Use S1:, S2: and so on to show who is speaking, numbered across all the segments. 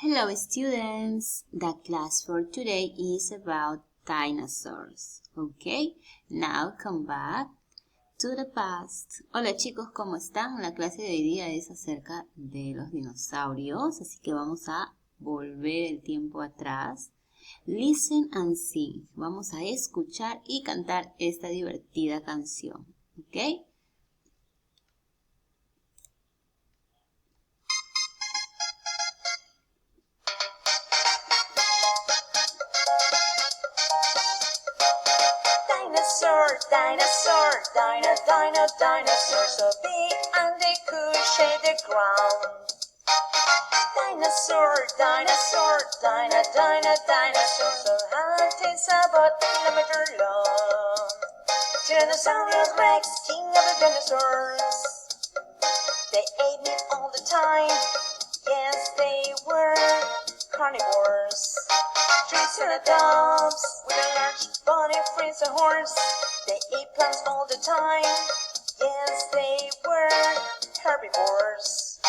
S1: Hello students, the class for today is about dinosaurs, okay? Now come back to the past. Hola chicos, ¿cómo están? La clase de hoy día es acerca de los dinosaurios, así que vamos a volver el tiempo atrás. Listen and sing. Vamos a escuchar y cantar esta divertida canción, ¿ok?
S2: Dinosaur, so big and they could shake the ground. Dinosaur, so hunting's about a kilometer long. Tyrannosaurus Rex, king of the dinosaurs. They ate meat all the time. Yes, they were carnivores. Triceratops with a large body, fins and horns. They ate plants all the time. Yes, they were herbivores.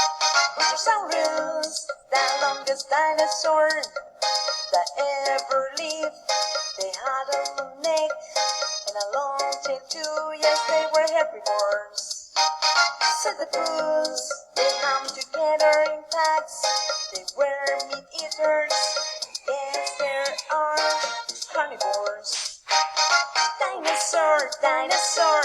S2: Brontosaurus, the longest dinosaur that ever lived. They had a long neck and a long tail too. Yes, they were herbivores. Cephalopods, they hung together in packs. They were meat eaters. Yes, there are carnivores. Dinosaur, so dinosaur.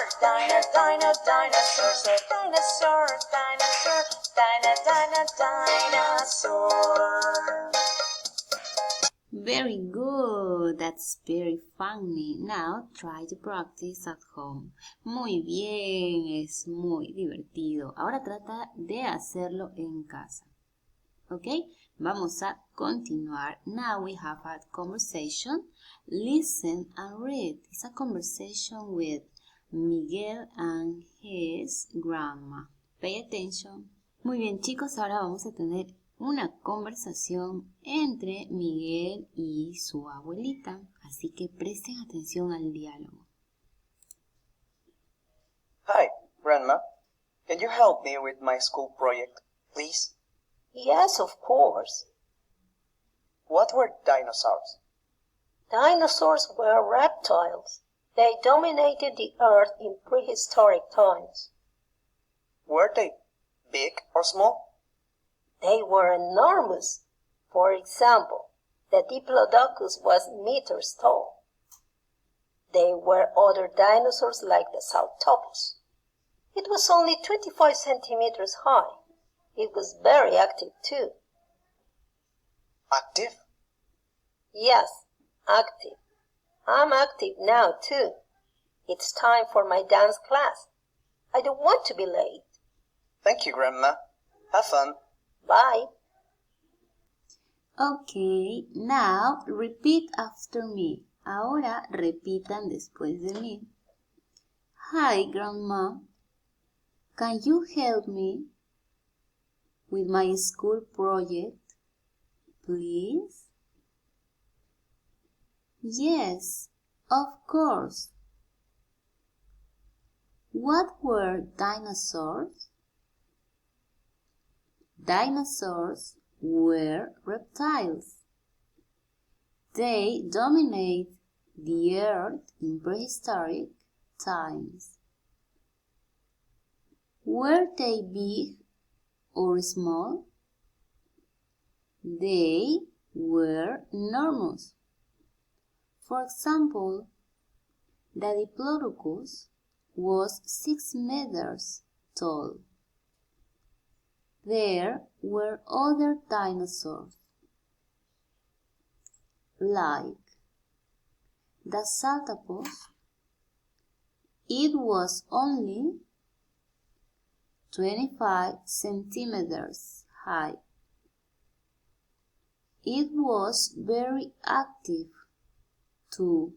S1: Very good, that's very funny. Now try to practice at home. Muy bien, es muy divertido. Ahora trata de hacerlo en casa. ¿Ok? Vamos a continuar. Now we have a conversation. Listen and read. It's a conversation with Miguel and his grandma. Pay attention. Muy bien, chicos, ahora vamos a tener una conversación entre Miguel y su abuelita. Así que presten atención al diálogo.
S3: Hi, Grandma. Can you help me with my school project, please?
S4: Yes, of course.
S3: What were dinosaurs?
S4: Dinosaurs were reptiles. They dominated the earth in prehistoric times.
S3: Were they big or small?
S4: They were enormous. For example, the Diplodocus was meters tall. There were other dinosaurs like the Sauropus. It was only 25 centimeters high. It was very active too.
S3: Active?
S4: Yes, active. I'm active now too. It's time for my dance class. I don't want to be late.
S3: Thank you, Grandma. Have fun.
S4: Bye.
S1: Okay, now repeat after me. Ahora repitan después de mí. Hi, Grandma. Can you help me with my school project, please? Yes, of course. What were dinosaurs? Dinosaurs were reptiles. They dominate the earth in prehistoric times. Were they big or small? They were enormous. For example, the Diplodocus was 6 meters tall. There were other dinosaurs, like the Sauropus. It was only 25 centimeters high. It was very active too.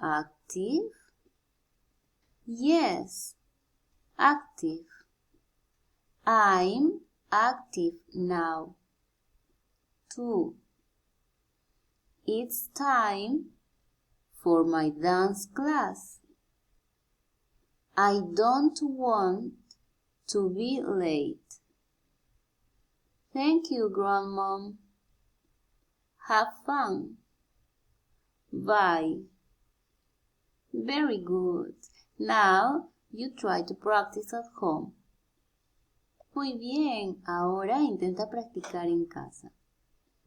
S1: Active? Yes, active. I'm active now too. It's time for my dance class. I don't want to be late. Thank you, Grandmom. Have fun. Bye. Very good. Now you try to practice at home. Muy bien, ahora intenta practicar en casa.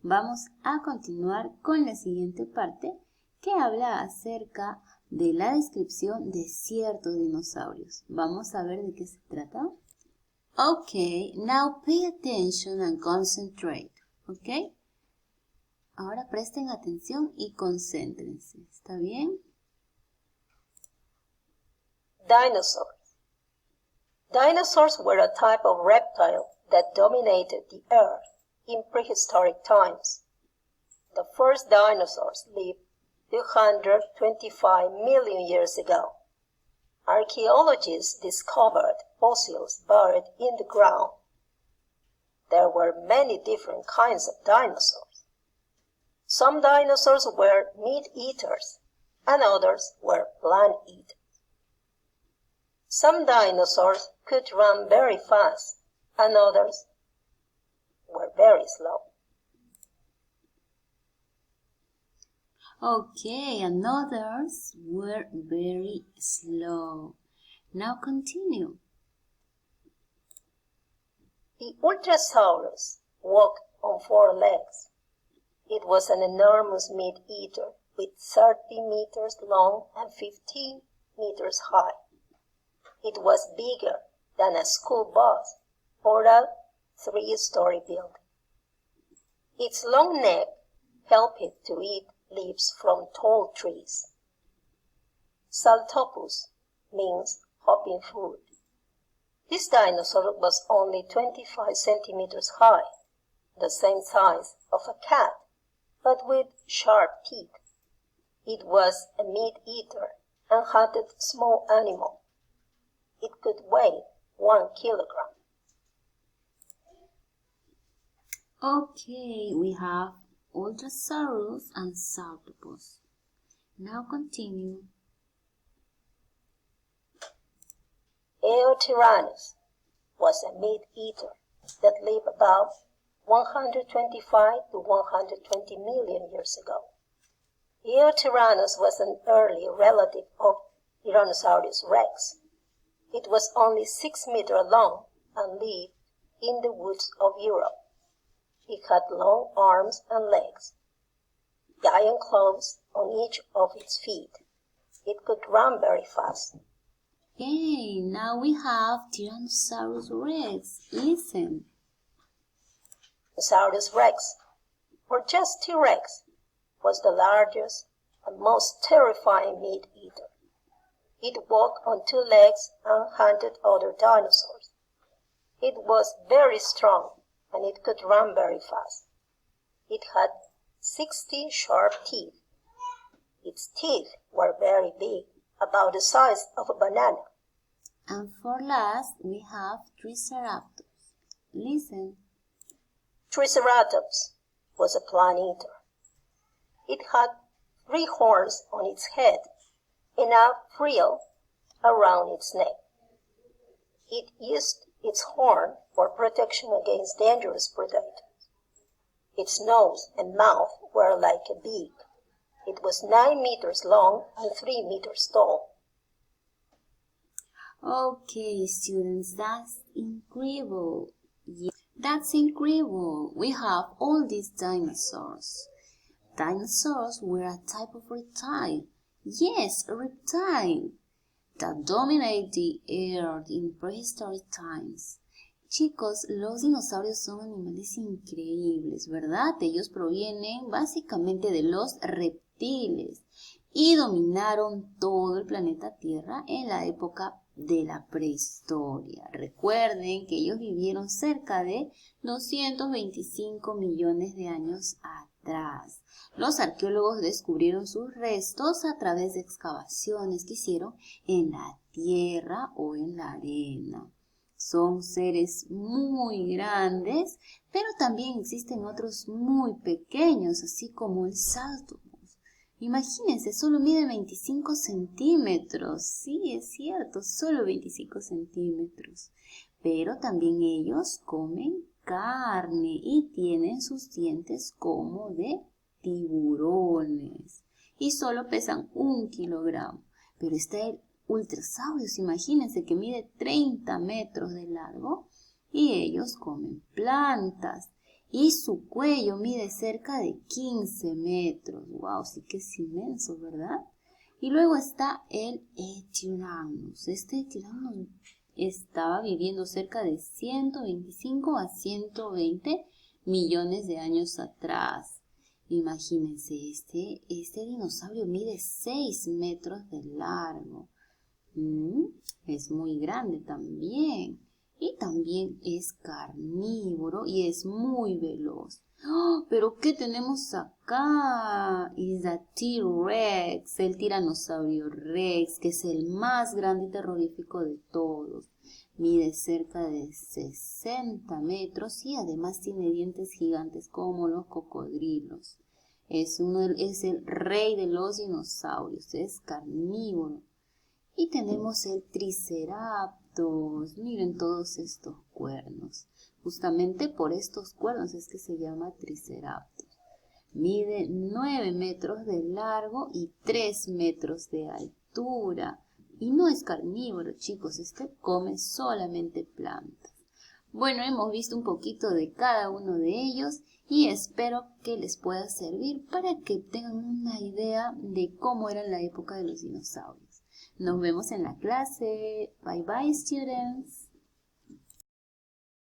S1: Vamos a continuar con la siguiente parte que habla acerca de la descripción de ciertos dinosaurios. Vamos a ver de qué se trata. Okay, now pay attention and concentrate. Okay? Ahora presten atención y concéntrense. ¿Está bien?
S4: Dinosaurs. Dinosaurs were a type of reptile that dominated the earth in prehistoric times. The first dinosaurs lived 225 million years ago. Archaeologists discovered fossils buried in the ground. There were many different kinds of dinosaurs. Some dinosaurs were meat-eaters, and others were plant-eaters. Some dinosaurs could run very fast, and others were very slow.
S1: Okay, and others were very slow. Now continue.
S4: The Ultrasaurus walked on 4 legs. It was an enormous meat-eater with 30 meters long and 15 meters high. It was bigger than a school bus or a 3-story building. Its long neck helped it to eat leaves from tall trees. Saltopus means hopping food. This dinosaur was only 25 centimeters high, the same size of a cat, but with sharp teeth. It was a meat-eater and hunted small animals. It could weigh 1 kilogram.
S1: Okay, we have Ultrasaurus and Saltopus. Now continue.
S4: Eotyrannus was a meat-eater that lived about 125 to 120 million years ago. Eotyrannus was an early relative of Tyrannosaurus rex. It was only 6 meters long and lived in the woods of Europe. It had long arms and legs, giant claws on each of its feet. It could run very fast.
S1: Okay, now we have Tyrannosaurus rex. Listen.
S4: Tyrannosaurus rex, or just T-Rex, was the largest and most terrifying meat-eater. It walked on 2 legs and hunted other dinosaurs. It was very strong and it could run very fast. It had 60 sharp teeth. Its teeth were very big, about the size of a banana.
S1: And for last, we have Triceratops. Listen.
S4: Triceratops was a plant eater. It had 3 horns on its head and a frill around its neck. It used its horn for protection against dangerous predators. Its nose and mouth were like a beak. It was 9 meters long and 3 meters tall.
S1: Okay, students, that's incredible. Yeah, that's incredible. We have all these dinosaurs. Dinosaurs were a type of reptile. Yes, a reptile that dominated the earth in prehistoric times. Chicos, los dinosaurios son animales increíbles, ¿verdad? Ellos provienen básicamente de los reptiles y dominaron todo el planeta Tierra en la época de la prehistoria. Recuerden que ellos vivieron cerca de 225 millones de años atrás. Los arqueólogos descubrieron sus restos a través de excavaciones que hicieron en la tierra o en la arena. Son seres muy grandes, pero también existen otros muy pequeños, así como el Saltopus. Imagínense, solo mide 25 centímetros. Sí, es cierto, solo 25 centímetros. Pero también ellos comen carne y tienen sus dientes como de tiburones y solo pesan 1 kilogramo. Pero está el ultrasaurios, imagínense que mide 30 metros de largo y ellos comen plantas y su cuello mide cerca de 15 metros. ¡Wow! Sí que es inmenso, ¿verdad? Y luego está el Echinosaurus. Este Echinosaurus estaba viviendo cerca de 125 a 120 millones de años atrás. Imagínense, este dinosaurio mide 6 metros de largo. Es muy grande también. Y también es carnívoro y es muy veloz. ¡Oh! ¿Pero qué tenemos acá? Es el T-Rex, el tiranosaurio Rex, que es el más grande y terrorífico de todos. Mide cerca de 60 metros y además tiene dientes gigantes como los cocodrilos. Es el rey de los dinosaurios, es carnívoro. Y tenemos el Triceratops. Miren todos estos cuernos. Justamente por estos cuernos es que se llama Triceratops. Mide 9 metros de largo y 3 metros de altura. Y no es carnívoro, chicos. Este come solamente plantas. Bueno, hemos visto un poquito de cada uno de ellos y espero que les pueda servir para que tengan una idea de cómo era la época de los dinosaurios. Nos vemos en la clase. Bye bye, students.